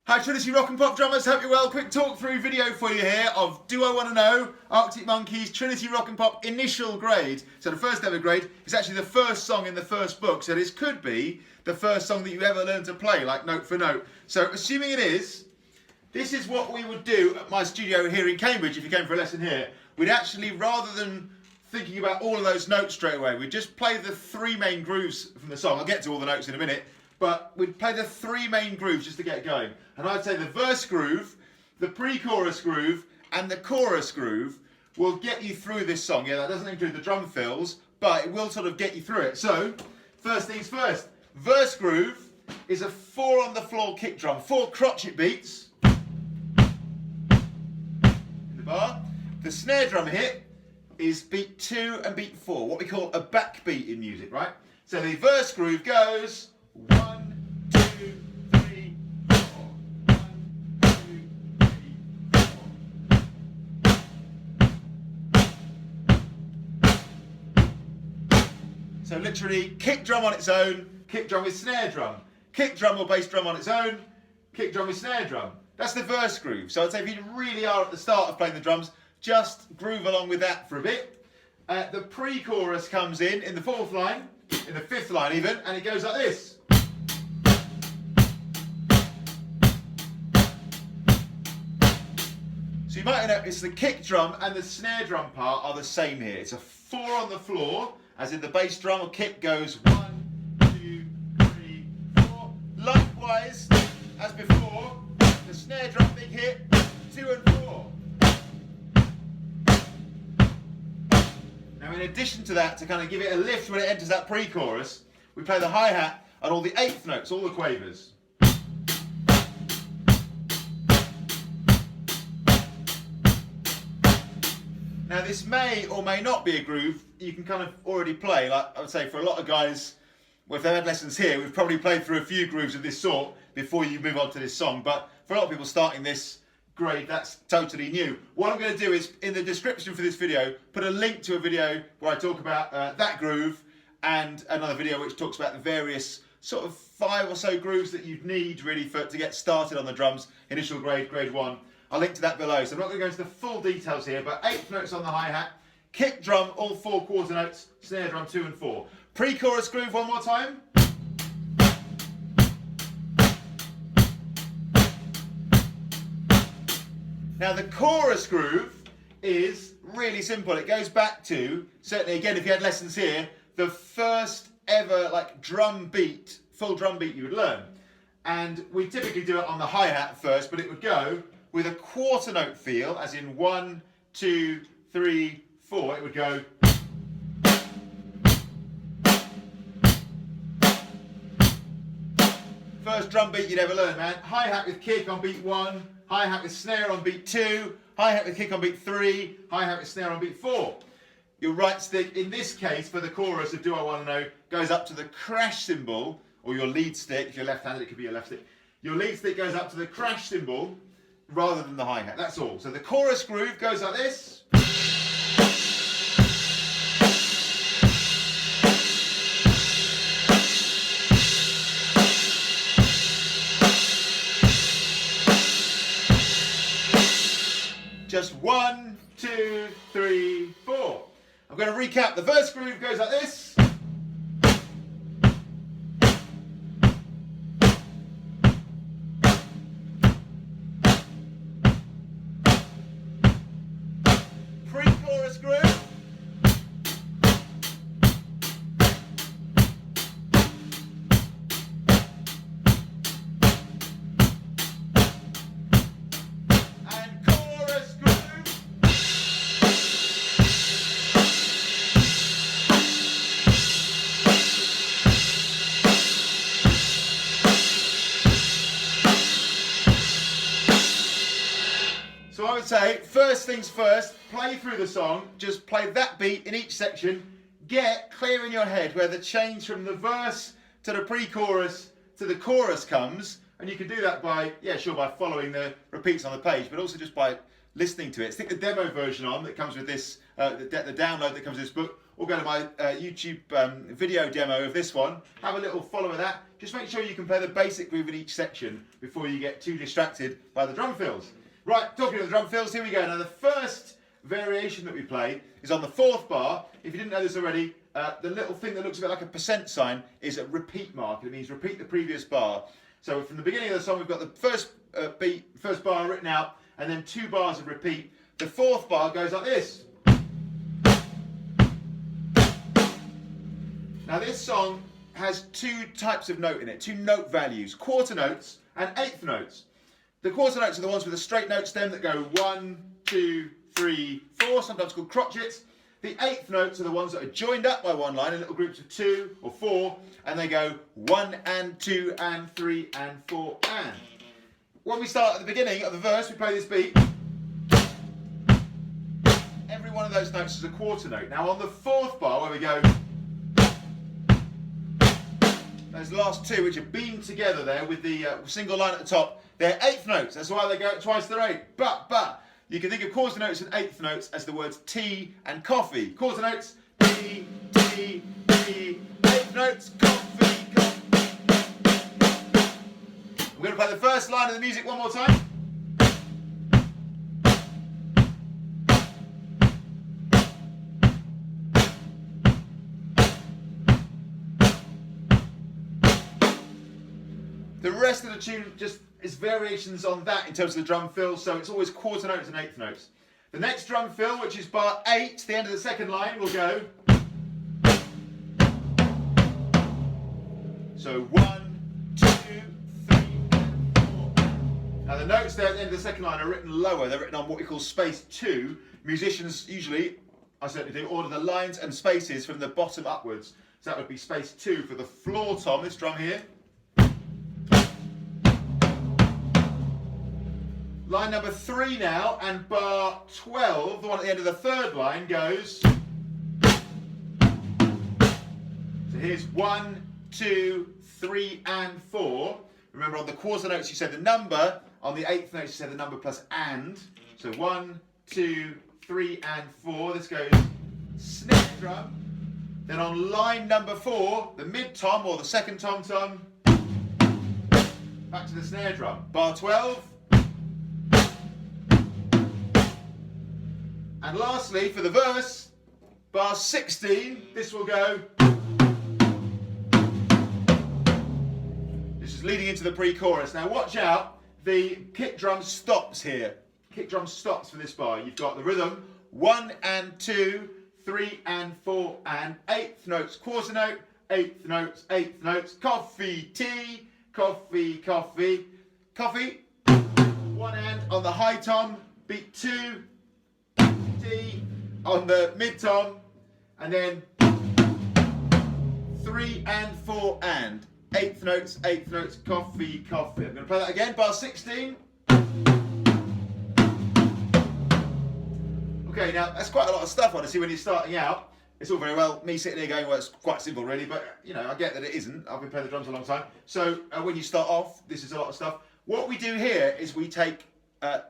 Hi Trinity Rock and Pop Drummers, hope you're well. Quick talk through video for you here of Do I Want to Know, Arctic Monkeys, Trinity Rock and Pop initial grade. So the first ever grade is actually the first song in the first book. So this could be the first song that you ever learn to play, like note for note. So assuming it is, this is what we would do at my studio here in Cambridge if you came for a lesson here. We'd actually, rather than thinking about all of those notes straight away, we'd just play the three main grooves from the song. I'll get to all the notes in a minute. But we'd play the three main grooves just to get going. And I'd say the verse groove, the pre-chorus groove, and the chorus groove will get you through this song. Yeah, that doesn't include the drum fills, but it will sort of get you through it. So, first things first. Verse groove is a 4 on the floor kick drum, 4 crotchet beats in the bar. The snare drum hit is beat 2 and beat 4, what we call a backbeat in music, right? So the verse groove goes 1, 2, 3, 4. 1, 2, 3, 4. So literally kick drum on its own, kick drum with snare drum. Kick drum or bass drum on its own, kick drum with snare drum. That's the verse groove. So I'd say if you really are at the start of playing the drums, just groove along with that for a bit. The pre-chorus comes in the 4th line, in the 5th line even, and it goes like this. So you might notice the kick drum and the snare drum part are the same here. It's a 4 on the floor, as in the bass drum or kick goes 1, 2, 3, 4. Likewise, as before, the snare drum big hit, 2 and 4. Now in addition to that, to kind of give it a lift when it enters that pre-chorus, we play the hi-hat and all the 8th notes, all the quavers. Now this may or may not be a groove you can kind of already play. Like I would say for a lot of guys, well, if they've had lessons here, we've probably played through a few grooves of this sort before you move on to this song. But for a lot of people starting this grade, that's totally new. What I'm going to do is, in the description for this video, put a link to a video where I talk about that groove and another video which talks about the various sort of 5 or so grooves that you'd need really to get started on the drums, initial grade, grade 1. I'll link to that below. So I'm not going to go into the full details here, but 8th notes on the hi-hat, kick drum, all 4 quarter notes, snare drum 2 and 4. Pre-chorus groove one more time. Now the chorus groove is really simple. It goes back to, certainly again if you had lessons here, the first ever like drum beat, full drum beat you would learn. And we typically do it on the hi-hat first, but it would go with a quarter note feel, as in 1, 2, 3, 4. It would go. First drum beat you'd ever learn, man. Hi-hat with kick on beat 1, hi-hat with snare on beat 2, hi-hat with kick on beat 3, hi-hat with snare on beat 4. Your right stick, in this case, for the chorus of Do I Want to Know, goes up to the crash cymbal, or your lead stick. If you're left-handed, it could be your left stick. Your lead stick goes up to the crash cymbal, rather than the hi-hat, that's all. So the chorus groove goes like this. Just 1, 2, 3, 4. I'm going to recap. The verse groove goes like this. Pre-chorus groove. And chorus groove. So I would say, first things first, play through the song, just play that beat in each section, get clear in your head where the change from the verse to the pre-chorus to the chorus comes, and you can do that by, yeah, sure, by following the repeats on the page, but also just by listening to it. Stick the demo version on that comes with this, the download that comes with this book, or go to my YouTube video demo of this one, have a little follow of that. just make sure you can play the basic groove in each section before you get too distracted by the drum fills. Right, talking of the drum fills, here we go. Now the first variation that we play is on the 4th bar. If you didn't know this already, the little thing that looks a bit like a percent sign is a repeat mark. It means repeat the previous bar. So from the beginning of the song, we've got the first first bar written out, and then 2 bars of repeat. The 4th bar goes like this. Now this song has 2 types of note in it, 2 note values, quarter notes and 1/8 notes. The quarter notes are the ones with a straight note stem that go 1, 2, 3, 4, sometimes called crotchets. The 1/8 notes are the ones that are joined up by one line in little groups of 2 or 4, and they go 1 and 2 and 3 and 4 and. When we start at the beginning of the verse, we play this beat. Every one of those notes is a quarter note. Now on the 4th bar, where we go, those last 2, which are beamed together there with the single line at the top, they're 1/8 notes. That's why they go at twice the rate. But you can think of quarter notes and 1/8 notes as the words tea and coffee. Quarter notes, tea, tea, tea. 1/8 notes, coffee, coffee. We're going to play the first line of the music one more time. The rest of the tune just is variations on that in terms of the drum fill, so it's always quarter notes and 1/8 notes. The next drum fill, which is bar 8, the end of the second line, will go. So 1, 2, 3, and 4. Now the notes there at the end of the second line are written lower, they're written on what we call space 2. Musicians usually, I certainly do, order the lines and spaces from the bottom upwards. So that would be space 2 for the floor tom, this drum here. Line number 3 now, and bar 12, the one at the end of the third line, goes. So here's 1, 2, 3, and 4. Remember on the quarter notes you said the number, on the 1/8 notes you said the number plus and. So 1, 2, 3, and 4. This goes snare drum. Then on line number 4, the mid tom or the second tom, back to the snare drum. Bar 12. And lastly, for the verse, bar 16, this will go. This is leading into the pre-chorus. Now watch out, the kick drum stops here. Kick drum stops for this bar. You've got the rhythm, 1 and 2, 3 and 4 and 1/8 notes, quarter note, 1/8 notes, 1/8 notes, coffee, tea, coffee, coffee, coffee. 1 and on the high tom, beat 2, on the mid tom, and then 3 and 4 and 1/8 notes, 1/8 notes, coffee, coffee. I'm going to play that again, bar 16. Okay, now that's quite a lot of stuff, honestly, when you're starting out. It's all very well me sitting here going, well, it's quite simple really, but you know, I get that it isn't. I've been playing the drums a long time. So when you start off, this is a lot of stuff. What we do here is we take a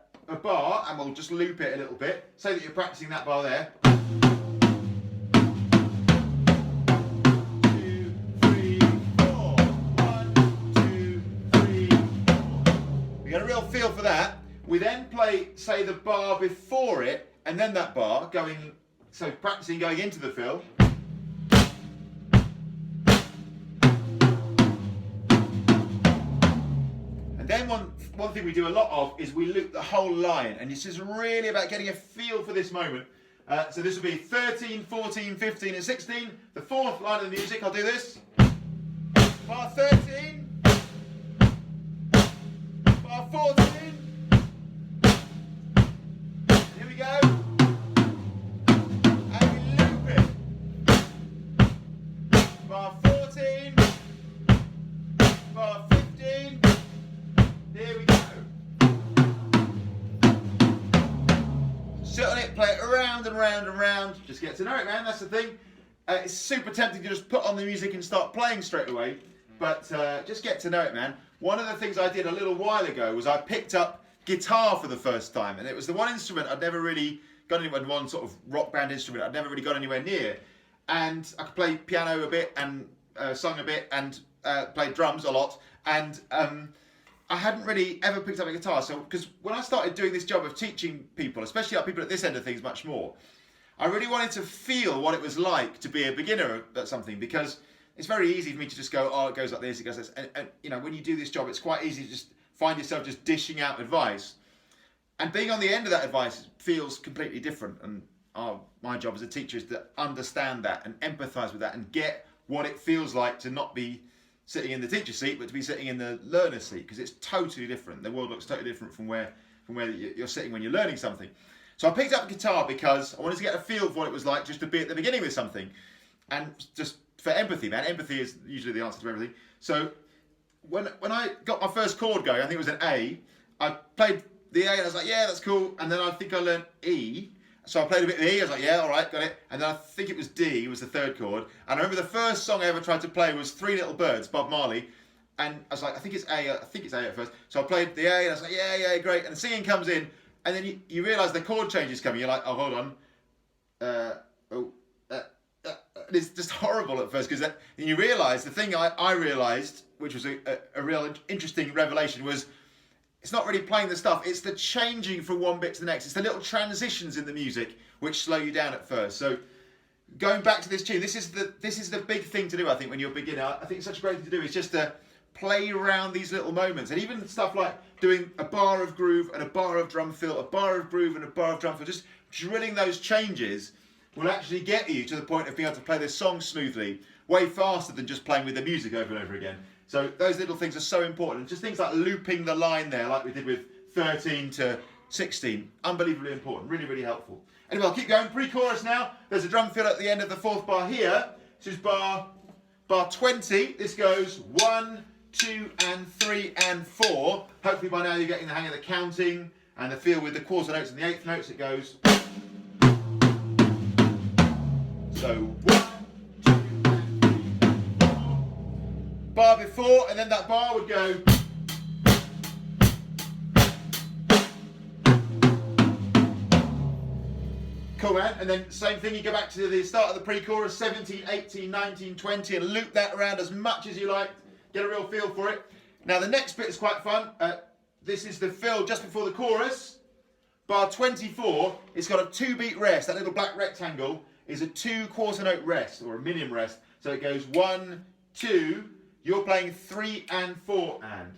bar and we'll just loop it a little bit. Say that you're practicing that bar there. 2, 3, 4. 1, 2, 3, 4. We get a real feel for that. We then play, say, the bar before it, and then that bar going. So practicing going into the fill. And then one thing we do a lot of is we loop the whole line, and this is really about getting a feel for this moment. So this will be 13, 14, 15 and 16. The 4th line of the music, I'll do this. Bar 13. Bar 14. Here we go. Bar 14, bar 15, here we go. Sit on it, play it around and round and round, just get to know it, man, that's the thing. It's super tempting to just put on the music and start playing straight away, but just get to know it, man. One of the things I did a little while ago was I picked up guitar for the first time, and it was the one instrument I'd never really got anywhere, one sort of rock band instrument I'd never really got anywhere near. And I could play piano a bit and sung a bit, and played drums a lot, and I hadn't really ever picked up a guitar. So, because when I started doing this job of teaching people, especially people at this end of things much more, I really wanted to feel what it was like to be a beginner at something, because it's very easy for me to just go, oh, it goes like this, it goes like this. And you know, when you do this job, it's quite easy to just find yourself just dishing out advice. And being on the end of that advice feels completely different. And my job as a teacher is to understand that and empathise with that and get what it feels like to not be sitting in the teacher seat, but to be sitting in the learner seat, because it's totally different. The world looks totally different from where you're sitting when you're learning something. So I picked up a guitar because I wanted to get a feel of what it was like just to be at the beginning with something, and just for empathy, man. Empathy is usually the answer to everything. So when I got my first chord going, I think it was an A. I played the A and I was like, yeah, that's cool. And then I think I learned E. So I played a bit of E, I was like, yeah, all right, got it. And then I think it was D, was the third chord. And I remember the first song I ever tried to play was Three Little Birds, Bob Marley. And I was like, I think it's A at first. So I played the A and I was like, yeah, great. And the singing comes in, and then you realise the chord change is coming. You're like, oh, hold on. It's just horrible at first, because then you realise, the thing I realised, which was a real interesting revelation, was it's not really playing the stuff, it's the changing from one bit to the next. It's the little transitions in the music which slow you down at first. So going back to this tune, this is the big thing to do, I think, when you're a beginner. I think it's such a great thing to do, is just to play around these little moments. And even stuff like doing a bar of groove and a bar of drum fill, a bar of groove and a bar of drum fill, just drilling those changes will actually get you to the point of being able to play this song smoothly, way faster than just playing with the music over and over again. So those little things are so important. Just things like looping the line there, like we did with 13 to 16, unbelievably important, really, really helpful. Anyway, I'll keep going. Pre-chorus now. There's a drum fill at the end of the fourth bar here. This is bar 20. This goes 1, 2, and 3, and 4. Hopefully by now you're getting the hang of the counting and the feel with the quarter notes and the eighth notes. It goes. So 1, 2, and 3, 4. Bar before, and then that bar would go. Cool, man. And then same thing, you go back to the start of the pre-chorus, 17, 18, 19, 20, and loop that around as much as you like. Get a real feel for it. Now the next bit is quite fun. This is the fill just before the chorus. Bar 24, it's got a 2-beat rest. That little black rectangle is a 2 quarter note rest, or a minium rest. So it goes 1, 2, you're playing 3 and 4 and.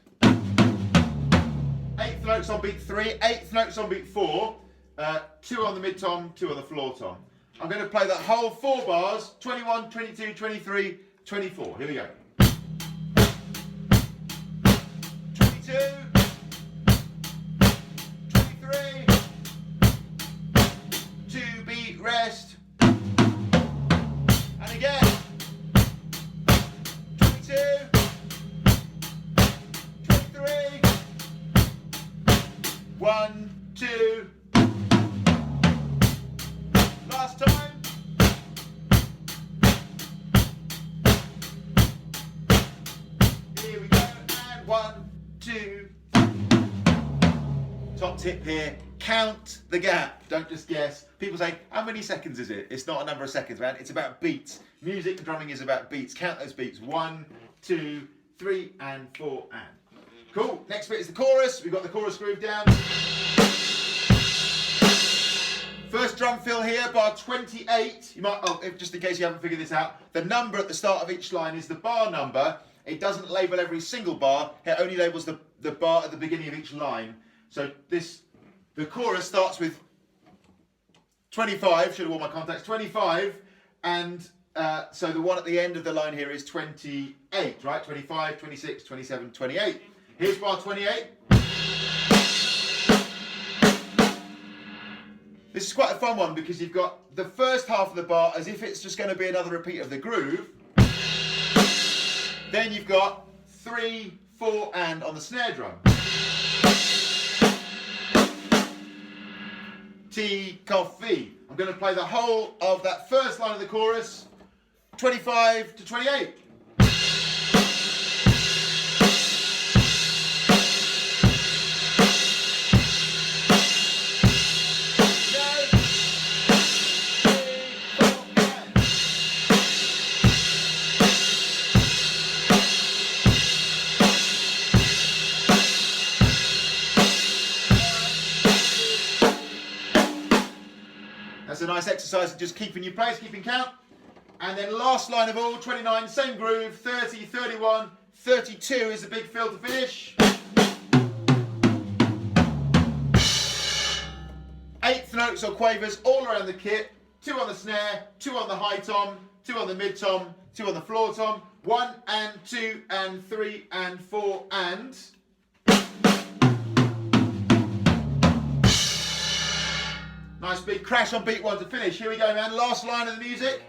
8th notes on beat 3, 8th notes on beat 4, 2 on the mid-tom, 2 on the floor tom. I'm going to play that whole 4 bars, 21, 22, 23, 24. Here we go. 22, 23, 2-beat rest. And again, 22, 23, 1, 2, last time. Here we go, and 1, 2. Top tip here, count the gap, don't just guess. People say, how many seconds is it? It's not a number of seconds, man. It's about beats. Music and drumming is about beats. Count those beats. 1, 2, 3, and 4, and. Cool. Next bit is the chorus. We've got the chorus groove down. First drum fill here, bar 28. You might, just in case you haven't figured this out, the number at the start of each line is the bar number. It doesn't label every single bar. It only labels the bar at the beginning of each line. So the chorus starts with 25, should have worn my contacts, 25, and so the one at the end of the line here is 28, right? 25, 26, 27, 28. Here's bar 28. This is quite a fun one because you've got the first half of the bar as if it's just going to be another repeat of the groove. Then you've got 3, 4, and on the snare drum. Tea, coffee. I'm going to play the whole of that first line of the chorus, 25 to 28. That's a nice exercise of just keeping your place, keeping count. And then last line of all, 29, same groove, 30, 31, 32 is the big fill to finish. Eighth notes or quavers all around the kit. 2 on the snare, 2 on the high tom, 2 on the mid tom, 2 on the floor tom, 1 and 2 and 3 and 4 and... Nice big crash on beat 1 to finish. Here we go, man. Last line of the music.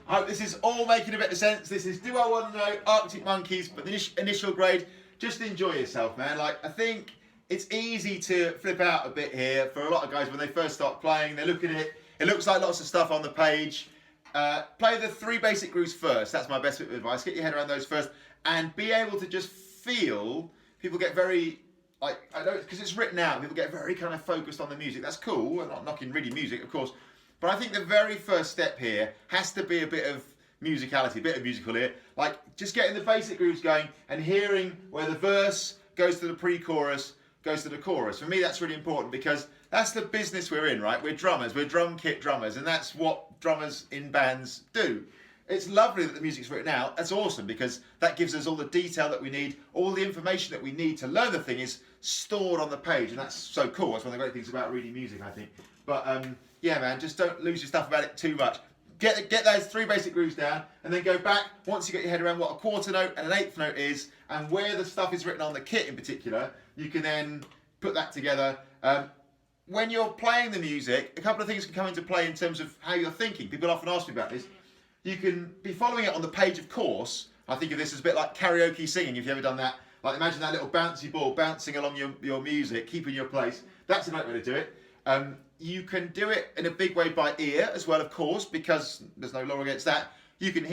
I hope this is all making a bit of sense. This is Do I Want to Know, Arctic Monkeys, but the initial grade. Just enjoy yourself, man. Like, I think it's easy to flip out a bit here for a lot of guys when they first start playing. They look at it, it looks like lots of stuff on the page. Play the 3 basic grooves first. That's my best bit of advice. Get your head around those first and be able to just feel. People get very, like, I don't, because it's written out, people get very kind of focused on the music. That's cool. I'm not knocking really music, of course. But I think the very first step here has to be a bit of musicality, a bit of musical here. Like, just getting the basic grooves going and hearing where the verse goes to the pre-chorus, goes to the chorus. For me, that's really important because that's the business we're in, right? We're drummers, we're drum kit drummers, and that's what drummers in bands do. It's lovely that the music's written out. That's awesome because that gives us all the detail that we need, all the information that we need to learn the thing is stored on the page, and that's so cool. That's one of the great things about reading music, I think. But yeah, man, just don't lose your stuff about it too much. Get those 3 basic grooves down and then go back once you get your head around what a quarter note and an eighth note is and where the stuff is written on the kit in particular. You can then put that together. When you're playing the music, a couple of things can come into play in terms of how you're thinking. People often ask me about this. You can be following it on the page, of course. I think of this as a bit like karaoke singing, if you've ever done that. Like, imagine that little bouncy ball bouncing along your music, keeping your place. That's a great way to do it. You can do it in a big way by ear as well, of course, because there's no law against that. You can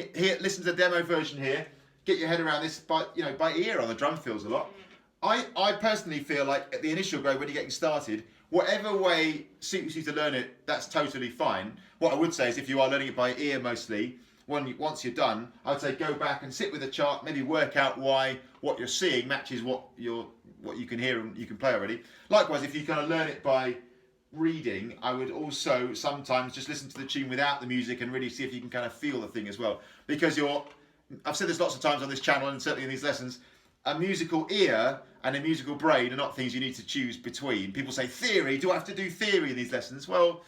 listen to the demo version here, get your head around this by ear on the drum fills a lot. I personally feel like at the initial grade when you're getting started, whatever way suits you to learn it, that's totally fine. What I would say is if you are learning it by ear mostly, once you're done, I would say go back and sit with a chart, maybe work out why what you're seeing matches what you can hear and you can play already. Likewise, if you kind of learn it by reading, I would also sometimes just listen to the tune without the music and really see if you can kind of feel the thing as well. Because I've said this lots of times on this channel and certainly in these lessons, a musical ear and a musical brain are not things you need to choose between. People say, theory, do I have to do theory in these lessons? Well,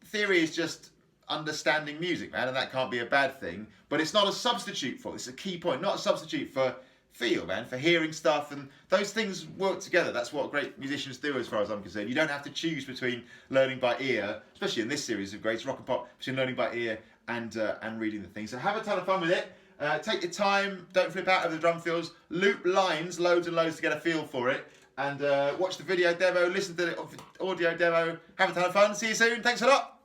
theory is just understanding music, man, and that can't be a bad thing. But it's not a substitute for, it's a key point, not a substitute for feel, man, for hearing stuff, and those things work together. That's what great musicians do as far as I'm concerned. You don't have to choose between learning by ear, especially in this series of grades, rock and pop, between learning by ear and reading the thing. So have a ton of fun with it. Take your time, don't flip out of the drum fills, loop lines loads and loads to get a feel for it, and watch the video demo, listen to the audio demo, have a ton of fun. See you soon, thanks a lot.